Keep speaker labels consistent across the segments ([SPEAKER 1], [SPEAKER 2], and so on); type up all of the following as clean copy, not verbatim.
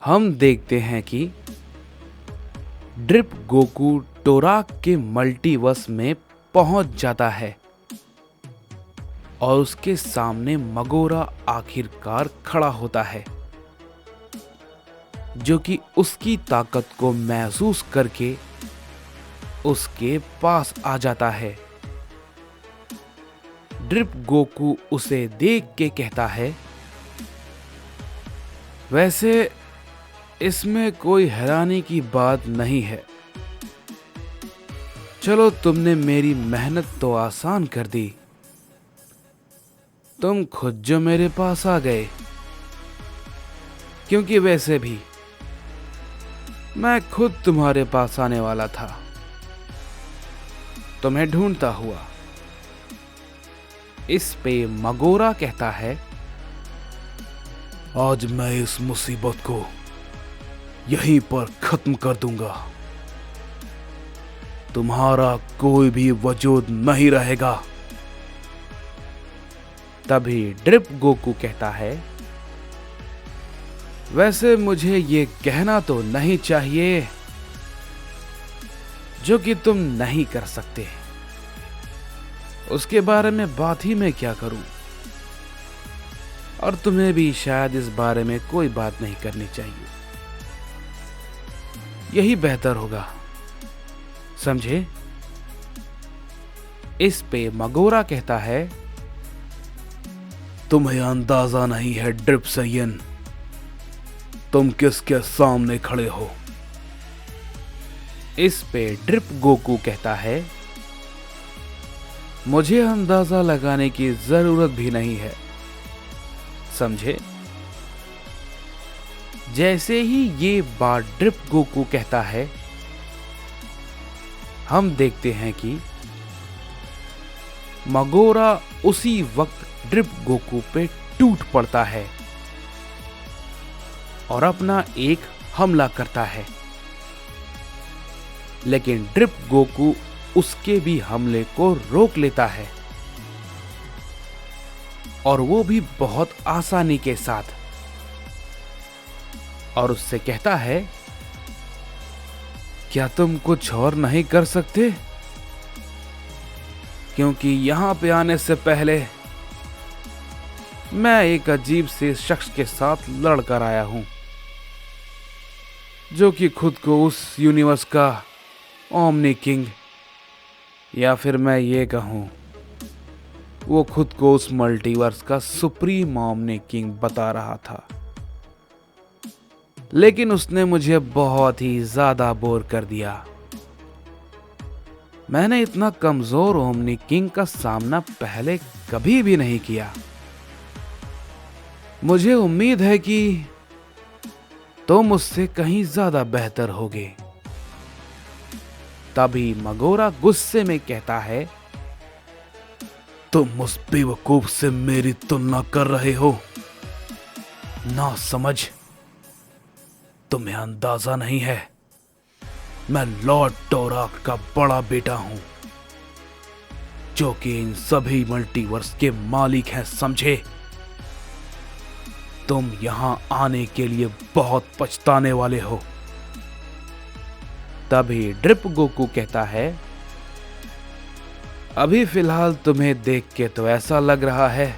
[SPEAKER 1] हम देखते हैं कि ड्रिप गोकू टोराक के मल्टीवर्स में पहुंच जाता है और उसके सामने मगोरा आखिरकार खड़ा होता है, जो कि उसकी ताकत को महसूस करके उसके पास आ जाता है। ड्रिप गोकू उसे देख के कहता है, वैसे इसमें कोई हैरानी की बात नहीं है। चलो, तुमने मेरी मेहनत तो आसान कर दी। तुम खुद जो मेरे पास आ गए, क्योंकि वैसे भी मैं खुद तुम्हारे पास आने वाला था, तुम्हें ढूंढता हुआ। इस पे मगोरा कहता है, आज मैं इस मुसीबत को यहीं पर खत्म कर दूंगा। तुम्हारा कोई भी वजूद नहीं रहेगा। तभी ड्रिप गोकू कहता है, वैसे मुझे ये कहना तो नहीं चाहिए जो कि तुम नहीं कर सकते। उसके बारे में बात ही मैं क्या करूं, और तुम्हें भी शायद इस बारे में कोई बात नहीं करनी चाहिए। यही बेहतर होगा, समझे? इस पे मगोरा कहता है, तुम्हें अंदाजा नहीं है ड्रिप सैयन, तुम किसके सामने खड़े हो। इस पे ड्रिप गोकू कहता है, मुझे अंदाजा लगाने की जरूरत भी नहीं है, समझे? जैसे ही ये बात ड्रिप गोकू कहता है, हम देखते हैं कि मगोरा उसी वक्त ड्रिप गोकू पे टूट पड़ता है और अपना एक हमला करता है। लेकिन ड्रिप गोकू उसके भी हमले को रोक लेता है, और वो भी बहुत आसानी के साथ, और उससे कहता है, क्या तुम कुछ और नहीं कर सकते? क्योंकि यहां पे आने से पहले मैं एक अजीब से शख्स के साथ लड़कर आया हूं, जो कि खुद को उस यूनिवर्स का ओमनी किंग, या फिर मैं ये कहूं, वो खुद को उस मल्टीवर्स का सुप्रीम ओमनी किंग बता रहा था। लेकिन उसने मुझे बहुत ही ज्यादा बोर कर दिया। मैंने इतना कमजोर ओमनी किंग का सामना पहले कभी भी नहीं किया। मुझे उम्मीद है कि तुम मुझसे कहीं ज्यादा बेहतर होगे। तभी मगोरा गुस्से में कहता है, तुम उस बेवकूफ से मेरी तुलना कर रहे हो? ना समझ, तुम्हें अंदाजा नहीं है, मैं लॉर्ड टोराक का बड़ा बेटा हूं, जो कि इन सभी मल्टीवर्स के मालिक हैं, समझे? तुम यहां आने के लिए बहुत पछताने वाले हो। तभी ड्रिप गोकू कहता है, अभी फिलहाल तुम्हें देख के तो ऐसा लग रहा है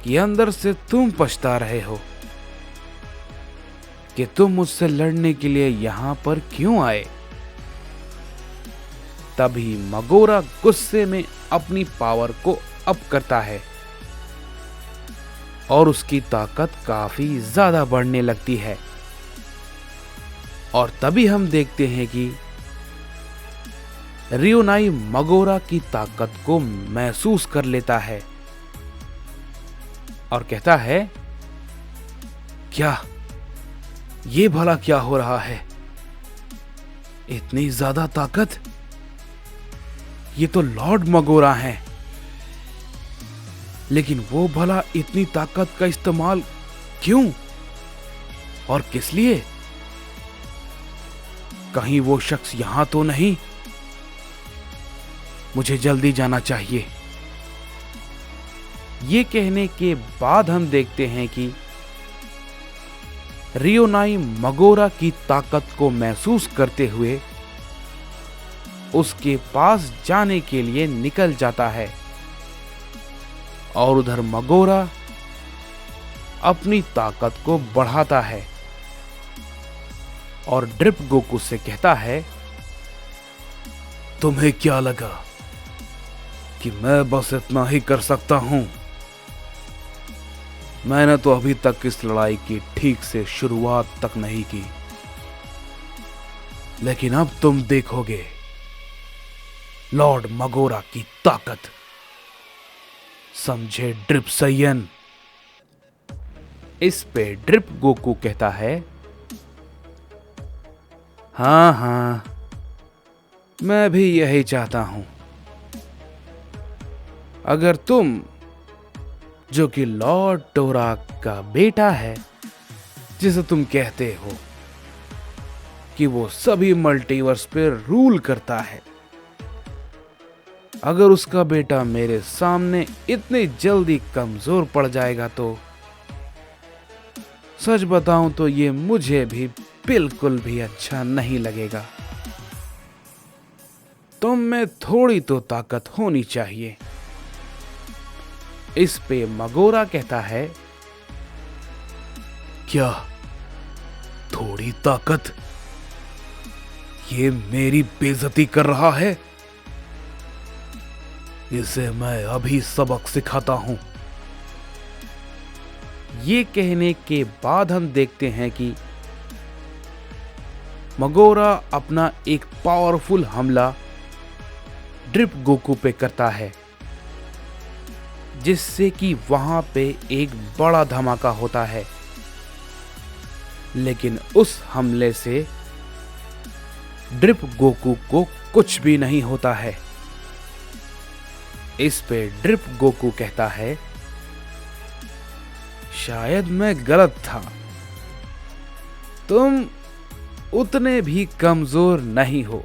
[SPEAKER 1] कि अंदर से तुम पछता रहे हो कि तुम मुझसे लड़ने के लिए यहां पर क्यों आए। तभी मगोरा गुस्से में अपनी पावर को अप करता है और उसकी ताकत काफी ज्यादा बढ़ने लगती है। और तभी हम देखते हैं कि रियोनाई मगोरा की ताकत को महसूस कर लेता है और कहता है, क्या ये भला क्या हो रहा है? इतनी ज्यादा ताकत? ये तो लॉर्ड मगोरा हैं, लेकिन वो भला इतनी ताकत का इस्तेमाल क्यों और किस लिए? कहीं वो शख्स यहां तो नहीं? मुझे जल्दी जाना चाहिए। ये कहने के बाद हम देखते हैं कि रियोनाई मगोरा की ताकत को महसूस करते हुए उसके पास जाने के लिए निकल जाता है और उधर मगोरा अपनी ताकत को बढ़ाता है और ड्रिप गोकू से कहता है, तुम्हें क्या लगा कि मैं बस इतना ही कर सकता हूं? मैंने तो अभी तक इस लड़ाई की ठीक से शुरुआत तक नहीं की, लेकिन अब तुम देखोगे लॉर्ड मगोरा की ताकत। समझे ड्रिप सैयन? इस पे ड्रिप गोकू कहता है, हाँ, मैं भी यही चाहता हूं। अगर तुम, जो कि लॉर्ड टोराक का बेटा है, जिसे तुम कहते हो कि वो सभी मल्टीवर्स पे रूल करता है, अगर उसका बेटा मेरे सामने इतनी जल्दी कमजोर पड़ जाएगा तो सच बताऊं तो ये मुझे भी बिल्कुल भी अच्छा नहीं लगेगा। तुम में थोड़ी तो ताकत होनी चाहिए। इस पे मगोरा कहता है, क्या थोड़ी ताकत? ये मेरी बेइज्जती कर रहा है? इसे मैं अभी सबक सिखाता हूं। ये कहने के बाद हम देखते हैं कि मगोरा अपना एक पावरफुल हमला ड्रिप गोकू पे करता है, जिससे कि वहां पे एक बड़ा धमाका होता है। लेकिन उस हमले से ड्रिप गोकू को कुछ भी नहीं होता है। इस पे ड्रिप गोकू कहता है, शायद मैं गलत था। तुम उतने भी कमजोर नहीं हो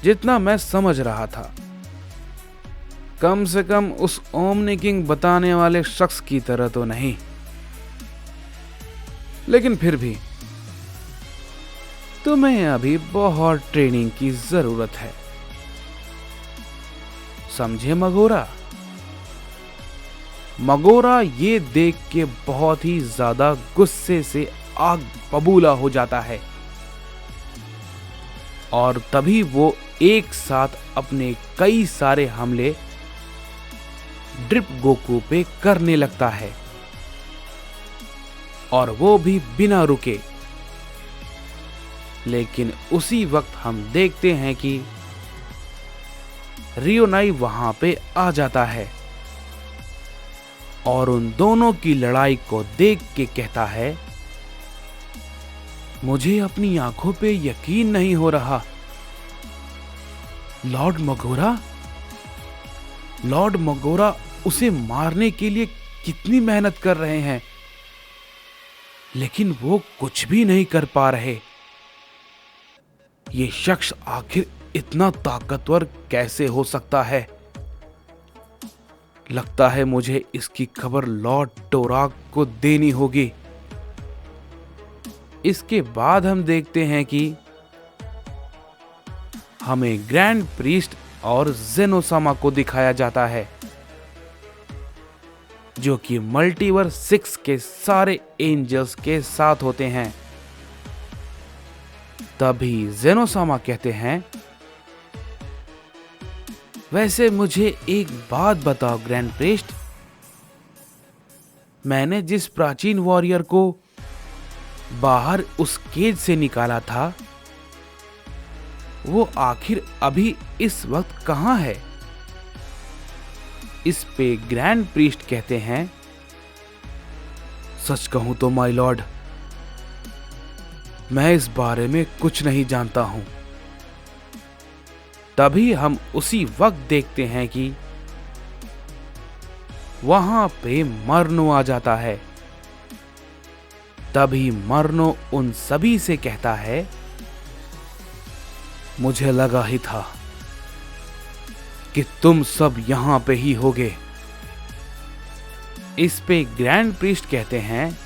[SPEAKER 1] जितना मैं समझ रहा था। कम से कम उस ओमनी किंग बताने वाले शख्स की तरह तो नहीं। लेकिन फिर भी तुम्हें अभी बहुत ट्रेनिंग की जरूरत है। समझे मगोरा? मगोरा ये देख के बहुत ही ज्यादा गुस्से से आग बबूला हो जाता है और तभी वो एक साथ अपने कई सारे हमले ड्रिप गोकू पे करने लगता है, और वो भी बिना रुके। लेकिन उसी वक्त हम देखते हैं कि रियोनाई वहां पे आ जाता है और उन दोनों की लड़ाई को देख के कहता है, मुझे अपनी आंखों पे यकीन नहीं हो रहा। लॉर्ड मगोरा उसे मारने के लिए कितनी मेहनत कर रहे हैं, लेकिन वो कुछ भी नहीं कर पा रहे। ये शख्स आखिर इतना ताकतवर कैसे हो सकता है? लगता है मुझे इसकी खबर लॉर्ड टोराक को देनी होगी। इसके बाद हम देखते हैं कि हमें ग्रैंड प्रीस्ट और जेनोसामा को दिखाया जाता है, जो कि मल्टीवर्स 6 के सारे एंजल्स के साथ होते हैं। तभी जेनोसामा कहते हैं, वैसे मुझे एक बात बताओ ग्रैंड प्रीस्ट, मैंने जिस प्राचीन वॉरियर को बाहर उस केज से निकाला था, वो आखिर अभी इस वक्त कहां है? इस पे ग्रैंड प्रीस्ट कहते हैं, सच कहूं तो माय लॉर्ड, मैं इस बारे में कुछ नहीं जानता हूं। तभी हम उसी वक्त देखते हैं कि वहां पे मर्नो आ जाता है। तभी मर्नो उन सभी से कहता है, मुझे लगा ही था कि तुम सब यहां पे ही होगे। इस पे ग्रैंड प्रीस्ट कहते हैं,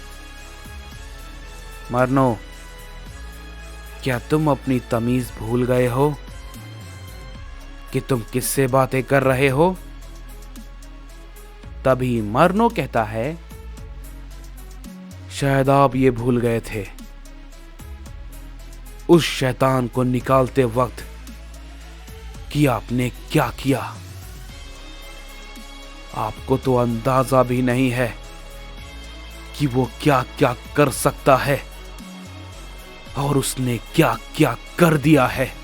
[SPEAKER 1] मरनो, क्या तुम अपनी तमीज भूल गए हो कि तुम किससे बातें कर रहे हो? तभी मरनो कहता है, शायद आप ये भूल गए थे उस शैतान को निकालते वक्त कि आपने क्या किया। आपको तो अंदाजा भी नहीं है कि वो क्या क्या कर सकता है और उसने क्या क्या कर दिया है।